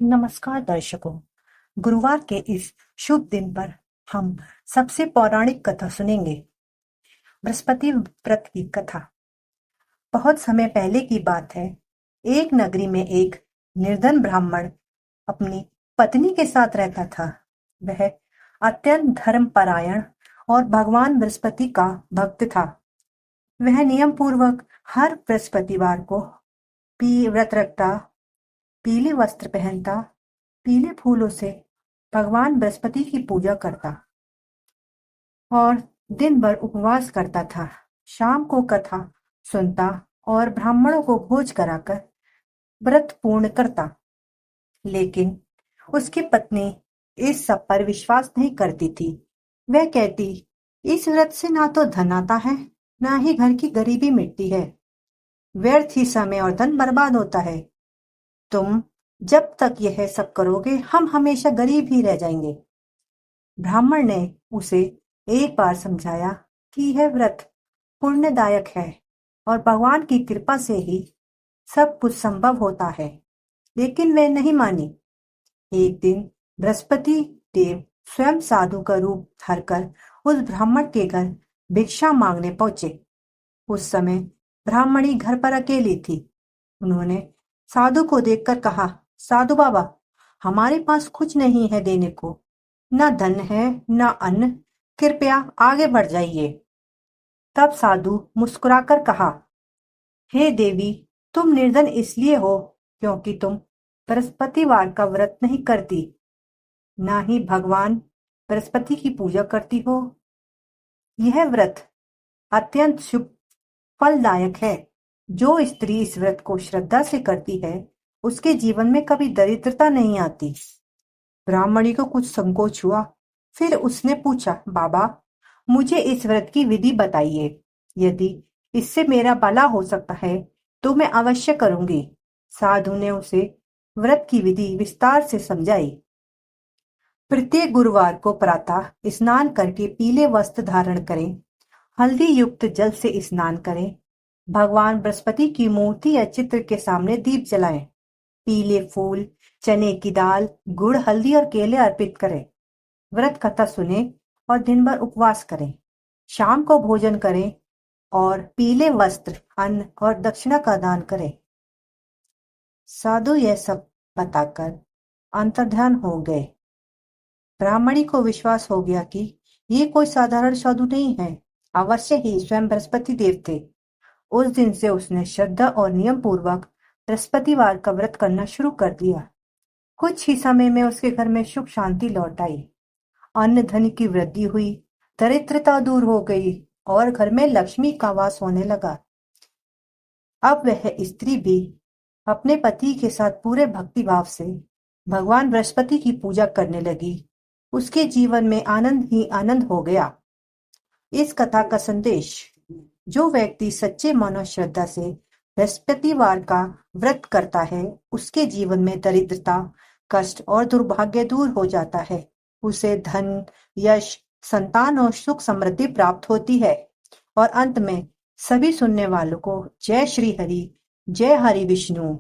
नमस्कार दर्शकों। गुरुवार के इस शुभ दिन पर हम सबसे पौराणिक कथा सुनेंगे। बृहस्पति व्रत की कथा। बहुत समय पहले की बात है। एक नगरी में एक निर्धन ब्राह्मण अपनी पत्नी के साथ रहता था। वह अत्यंत धर्मपरायण और भगवान बृहस्पति का भक्त था। वह नियम पूर्वक हर बृहस्पतिवार को व्रत रखता, पीले वस्त्र पहनता, पीले फूलों से भगवान बृहस्पति की पूजा करता और दिन भर उपवास करता था। शाम को कथा सुनता और ब्राह्मणों को भोज कराकर व्रत पूर्ण करता। लेकिन उसकी पत्नी इस सब पर विश्वास नहीं करती थी। वह कहती, इस व्रत से ना तो धन आता है, ना ही घर की गरीबी मिटती है। व्यर्थ ही समय और धन बर्बाद होता है। तुम जब तक यह सब करोगे, हम हमेशा गरीब ही रह जाएंगे। ब्राह्मण ने उसे एक बार समझाया कि यह व्रत पुण्यदायक है और भगवान की कृपा से ही सब कुछ संभव होता है, लेकिन वह नहीं मानी। एक दिन बृहस्पति देव स्वयं साधु का रूप धरकर उस ब्राह्मण के घर भिक्षा मांगने पहुंचे। उस समय ब्राह्मणी घर पर अकेली थी। उन्होंने साधु को देखकर कहा, साधु बाबा, हमारे पास कुछ नहीं है देने को, न धन है न अन्न, कृपया आगे बढ़ जाइए। तब साधु मुस्कुराकर कहा, हे देवी, तुम निर्धन इसलिए हो क्योंकि तुम बृहस्पतिवार का व्रत नहीं करती, ना ही भगवान बृहस्पति की पूजा करती हो। यह व्रत अत्यंत शुभ फलदायक है। जो स्त्री इस व्रत को श्रद्धा से करती है, उसके जीवन में कभी दरिद्रता नहीं आती। ब्राह्मणी को कुछ संकोच हुआ। फिर उसने पूछा, बाबा, मुझे इस व्रत की विधि बताइए। यदि इससे मेरा भला हो सकता है तो मैं अवश्य करूंगी। साधु ने उसे व्रत की विधि विस्तार से समझाई। प्रत्येक गुरुवार को प्रातः स्नान करके पीले वस्त्र धारण करें। हल्दी युक्त जल से स्नान करें। भगवान बृहस्पति की मूर्ति या चित्र के सामने दीप जलाएं। पीले फूल, चने की दाल, गुड़, हल्दी और केले अर्पित करें। व्रत कथा सुने और दिन भर उपवास करें। शाम को भोजन करें और पीले वस्त्र, अन्न और दक्षिणा का दान करें। साधु यह सब बताकर अंतर्ध्यान हो गए। ब्राह्मणी को विश्वास हो गया कि ये कोई साधारण साधु नहीं है, अवश्य ही स्वयं बृहस्पति देव थे। उस दिन से उसने श्रद्धा और नियम पूर्वक बृहस्पतिवार का व्रत करना शुरू कर दिया। कुछ ही समय में उसके घर में सुख शांति लौट आई। अन्न धन की वृद्धि हुई, दरिद्रता दूर हो गई और घर में लक्ष्मी का वास होने लगा। अब वह स्त्री भी अपने पति के साथ पूरे भक्तिभाव से भगवान बृहस्पति की पूजा करने लगी। उसके जीवन में आनंद ही आनंद हो गया। इस कथा का संदेश, जो व्यक्ति सच्चे मन और श्रद्धा से बृहस्पतिवार का व्रत करता है, उसके जीवन में दरिद्रता, कष्ट और दुर्भाग्य दूर हो जाता है। उसे धन, यश, संतान और सुख समृद्धि प्राप्त होती है। और अंत में सभी सुनने वालों को जय श्री हरि, जय हरि विष्णु।